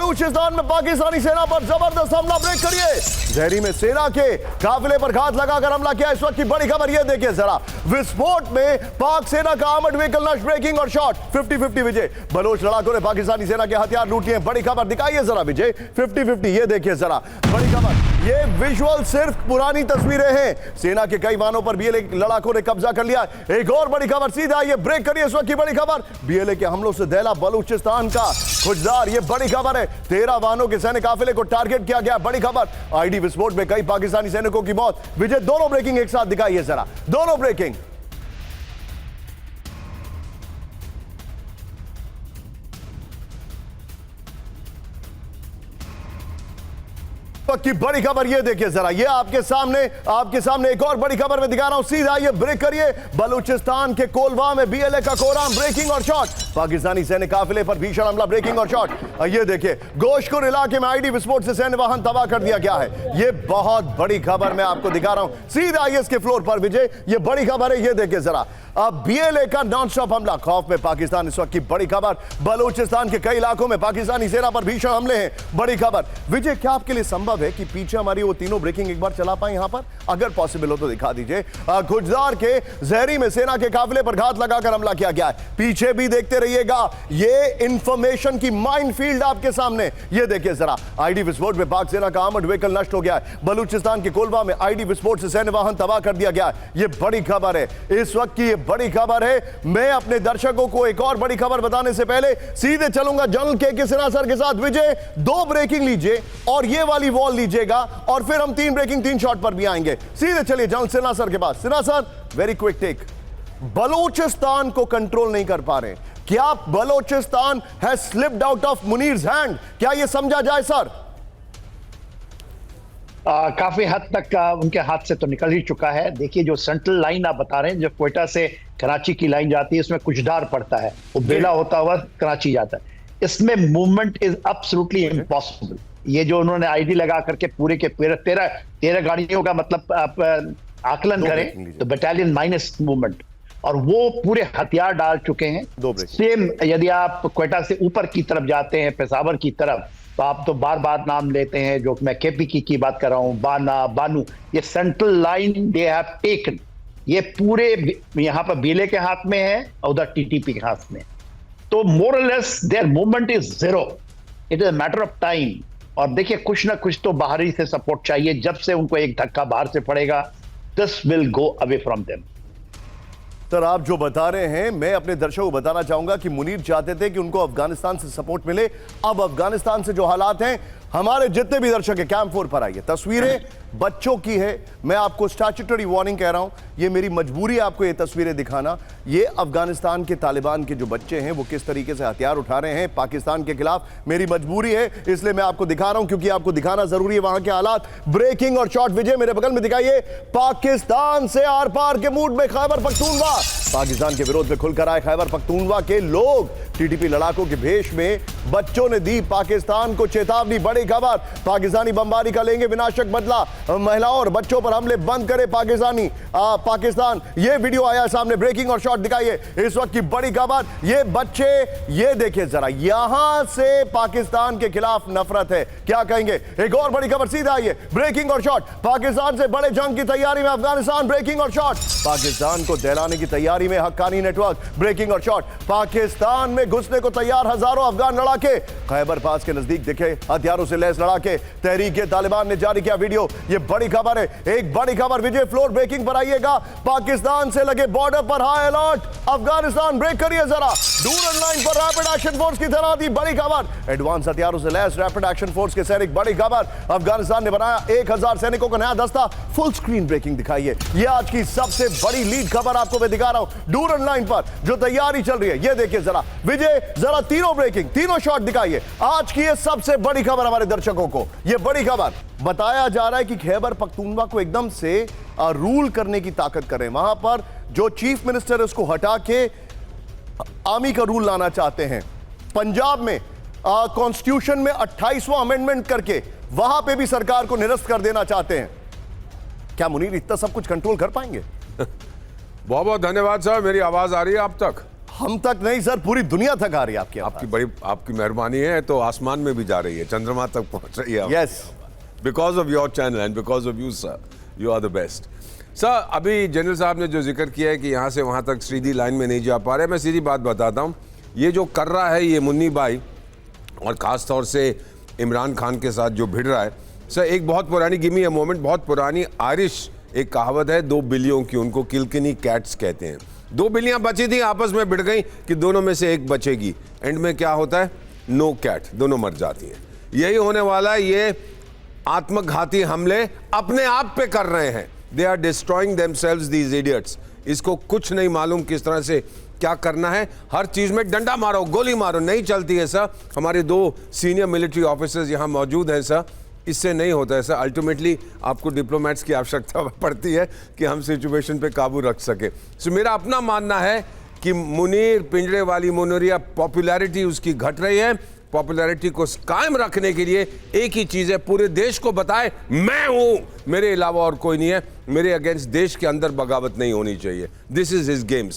बलूचिस्तान में पाकिस्तानी सेना पर जबरदस्त हमला, ब्रेक करिए। जहरी में सेना के काफिले पर घात लगाकर हमला किया। इस वक्त की बड़ी खबर यह देखिए जरा, विस्फोट में पाक सेना का आर्मर्ड व्हीकल नष्ट, ब्रेकिंग और शॉट। 50-50 विजय, बलोच लड़ाकों ने पाकिस्तानी सेना के हथियार लूट लिए। बड़ी खबर दिखाइए जरा विजय, 50-50 ये देखिए जरा बड़ी खबर। ये विजुअल सिर्फ पुरानी तस्वीरें हैं, सेना के कई वाहनों पर बीएलए लड़ाकों ने कब्जा कर लिया। एक और बड़ी खबर, सीधा ये ब्रेक करिए इस वक्त की बड़ी खबर, बीएलए के हमलों से दहला बलूचिस्तान का खुजदार। ये बड़ी खबर है, 13 वाहनों के सैनिक काफिले को टारगेट किया गया। बड़ी खबर, आईडी विस्फोट में कई पाकिस्तानी सैनिकों की मौत। विजय दोनों ब्रेकिंग एक साथ दिखाइए जरा, दोनों ब्रेकिंग। की बड़ी खबर ये देखिए जरा, ये आपके सामने एक और बड़ी खबर में दिखा रहा हूं, सीधा ये ब्रेक करिए। बलूचिस्तान के कोलवा में बीएलए का कोराम, ब्रेकिंग और शॉट। पाकिस्तानी सैनिक काफिले पर भीषण हमला, ब्रेकिंग और शॉट। ये देखिए गोशकुर इलाके में आईडी विस्फोट से सैन्य वाहन तबाह कर दिया गया है। ये बहुत बड़ी खबर मैं आपको दिखा रहा हूं, सीधा आईएस के फ्लोर पर विजय, ये बड़ी खबर है। ये देखिए जरा, अब बीएलए का नॉन स्टॉप हमला, खौफ में पाकिस्तान। इस वक्त की बड़ी खबर, बलूचिस्तान के कई इलाकों में पाकिस्तानी सेना पर भीषण हमले हैं। बड़ी खबर विजय, क्या आपके लिए संभव है कि पीछे हमारी वो तीनों ब्रेकिंग एक बार चला पाए यहां पर? अगर पॉसिबल हो तो दिखा दीजिए। गुजदार के जहरी में सेना के काफिले पर घात लगाकर हमला किया गया है। पीछे भी देखते रहिएगा, ये इंफॉर्मेशन की माइनफील्ड आपके सामने। ये देखिए जरा, आईडी विस्फोट में पाक सेना का आर्मर्ड व्हीकल नष्ट हो गया है। बलूचिस्तान के कोलवा में आईडी विस्फोट से सैन्य वाहन तबाह कर दिया गया है। ये बड़ी खबर है, इस वक्त की ये बड़ी खबर है। मैं अपने दर्शकों को एक और बड़ी खबर बताने से पहले सीधे चलूंगा जनरल के सिन्हा सर के साथ। विजय, 2 ब्रेकिंग लीजिए और ये वाली वॉल लीजिएगा, और फिर हम 3 ब्रेकिंग 3 शॉट पर भी आएंगे। सीधे चलिए जनरल सिन्हा सर के पास। Sinha sir, very quick take. Balochistan को कंट्रोल नहीं कर पा रहे, क्या Balochistan has slipped out of Munir's hand? क्या यह समझा जाए सर? काफी हद तक उनके हाथ से तो निकल ही चुका है। देखिए, जो सेंट्रल लाइन आप बता रहे हैं, जो क्वेटा से कराची की लाइन जाती है, उसमें कुचदार पड़ता है, वो बेला होता हुआ कराची जाता है। इसमें मूवमेंट इज एब्सोल्युटली इम्पॉसिबल। ये जो उन्होंने आईडी लगा करके पूरे के 13 गाड़ियों का मतलब आप आकलन करें तो बटालियन माइनस मूवमेंट, और वो पूरे हथियार डाल चुके हैं। सेम यदि आप क्वेटा से ऊपर की तरफ जाते हैं, पेशावर की तरफ, तो आप तो बार बार नाम लेते हैं, जो मैं केपी की बात कर रहा हूं, बानू, ये central line they have taken. ये पूरे यहां पर बीएलए के हाथ में है और उधर टीटीपी के हाथ में। तो मोर और less there movement is zero, it is a matter of time. और देखिए, कुछ ना कुछ तो बाहरी से सपोर्ट चाहिए। जब से उनको एक धक्का बाहर से पड़ेगा, this will go away from them. Sir, आप जो बता रहे हैं, मैं अपने दर्शकों को बताना चाहूंगा कि मुनीर चाहते थे कि उनको अफगानिस्तान से सपोर्ट मिले। अब अफगानिस्तान से जो हालात हैं, हमारे जितने भी दर्शक है कैंप 4 पर आइए। तस्वीरें बच्चों की है, मैं आपको स्टैट्यूटरी वार्निंग कह रहा हूं, ये मेरी मजबूरी है आपको ये तस्वीरें दिखाना। ये अफगानिस्तान के तालिबान के जो बच्चे हैं वो किस तरीके से हथियार उठा रहे हैं पाकिस्तान के खिलाफ, मेरी मजबूरी है, इसलिए मैं आपको दिखा रहा हूं, क्योंकि आपको दिखाना जरूरी है वहां के हालात। ब्रेकिंग और शॉट विजय मेरे बगल में दिखाइए। पाकिस्तान से आर पार के मूड में खैबर पख्तूनख्वा, पाकिस्तान के विरोध में खुलकर आए खैबर पख्तूनख्वा के लोग। टीटीपी लड़ाकों के भेष में बच्चों ने दी पाकिस्तान को चेतावनी। बड़ी खबर, पाकिस्तानी बमबारी का लेंगे विनाशक बदला, महिलाओं और बच्चों पर हमले बंद करे पाकिस्तान। ये वीडियो आया सामने, ब्रेकिंग और शॉट दिखाइए इस वक्त की बड़ी खबर। ये बच्चे, ये देखिए जरा, यहां से पाकिस्तान के खिलाफ नफरत है, क्या कहेंगे? एक और बड़ी खबर, सीधा आइए, ब्रेकिंग और शॉट। पाकिस्तान से बड़े जंग की तैयारी में अफगानिस्तान, ब्रेकिंग और शॉट। पाकिस्तान को दहलाने की तैयारी में हक्कानी नेटवर्क, ब्रेकिंग और शॉट। पाकिस्तान में घुसने को तैयार हजारों अफगान लड़ाके, खैबर पास के नजदीक दिखे हथियारों से लैस लड़ाके। तहरीक तालिबान ने जारी किया वीडियो। ये बड़ी खबर है, एक बड़ी खबर विजय, फ्लोर ब्रेकिंग पर आइएगा। पाकिस्तान से लगे बॉर्डर पर हाई अलर्ट, अफगानिस्तान ब्रेक करिए जरा। डूरन लाइन पर रैपिड एक्शन फोर्स की तैनाती, बड़ी खबर। एडवांस हथियारों से लैस रैपिड एक्शन फोर्स के सैनिक, बड़ी खबर। अफगानिस्तान ने बनाया 1000 सैनिकों का नया दस्ता, फुल स्क्रीन ब्रेकिंग दिखाइए। ये आज की सबसे बड़ी लीड खबर आपको मैं दिखा रहा हूं। डूरन लाइन पर जो तैयारी चल रही है, ये देखिए जरा विजय, जरा तीनों ब्रेकिंग, तीनों शॉट दिखाइए। आज की ये सबसे बड़ी खबर हमारे दर्शकों को, ये बड़ी खबर। बताया जा रहा है कि खैबर पख्तूनख्वा को एकदम से रूल करने की ताकत करें। वहां पर जो चीफ मिनिस्टर है उसको हटा के आर्मी का रूल लाना चाहते हैं। पंजाब में कॉन्स्टिट्यूशन में 28वां अमेंडमेंट करके वहां पे भी सरकार को निरस्त कर देना चाहते हैं। क्या मुनीर इतना सब कुछ कंट्रोल कर पाएंगे? बहुत बहुत धन्यवाद सर, मेरी आवाज आ रही है आप तक? हम तक नहीं सर, पूरी दुनिया तक आ रही है आपकी आपकी मेहरबानी है, तो आसमान में भी जा रही है, चंद्रमा तक पहुंच रही है। Yes, because of your channel and because of you sir, you are the best. Sir, अभी जनरल साहब ने जो जिक्र किया है कि यहाँ से वहाँ तक सीधी लाइन में नहीं जा पा रहे, मैं सीधी बात बताता हूँ। ये जो कर रहा है ये मुन्नी भाई, और ख़ास तौर से इमरान खान के साथ जो भिड़ रहा है, सर एक बहुत पुरानी गिमी है मोमेंट, बहुत पुरानी आयरिश एक कहावत है, 2 बिल्लियों की, उनको किलकिनी कैट्स कहते हैं। 2 बिल्लियाँ बची थी, आपस में भिड़ गई कि दोनों में से एक बचेगी, एंड में क्या होता है, नो कैट, दोनों मर जाती हैं। यही होने वाला है, ये आत्मघाती हमले अपने आप पे कर रहे हैं। They are destroying themselves these idiots. इसको कुछ नहीं मालूम किस तरह से क्या करना है, हर चीज में डंडा मारो, गोली मारो, नहीं चलती है सर। हमारे 2 सीनियर मिलिट्री ऑफिसर्स यहाँ मौजूद हैं सर, इससे नहीं होता है सर। अल्टीमेटली आपको डिप्लोमेट्स की आवश्यकता पड़ती है कि हम सिचुएशन पे काबू रख सके। सो मेरा अपना मानना है कि मुनीर पिंजरे वाली मुनरिया पॉपुलैरिटी उसकी घट रही है। पॉपुलैरिटी को कायम रखने के लिए एक ही चीज है, पूरे देश को बताए मैं हूं, मेरे अलावा और कोई नहीं है, मेरे अगेंस्ट देश के अंदर बगावत नहीं होनी चाहिए। This is his games.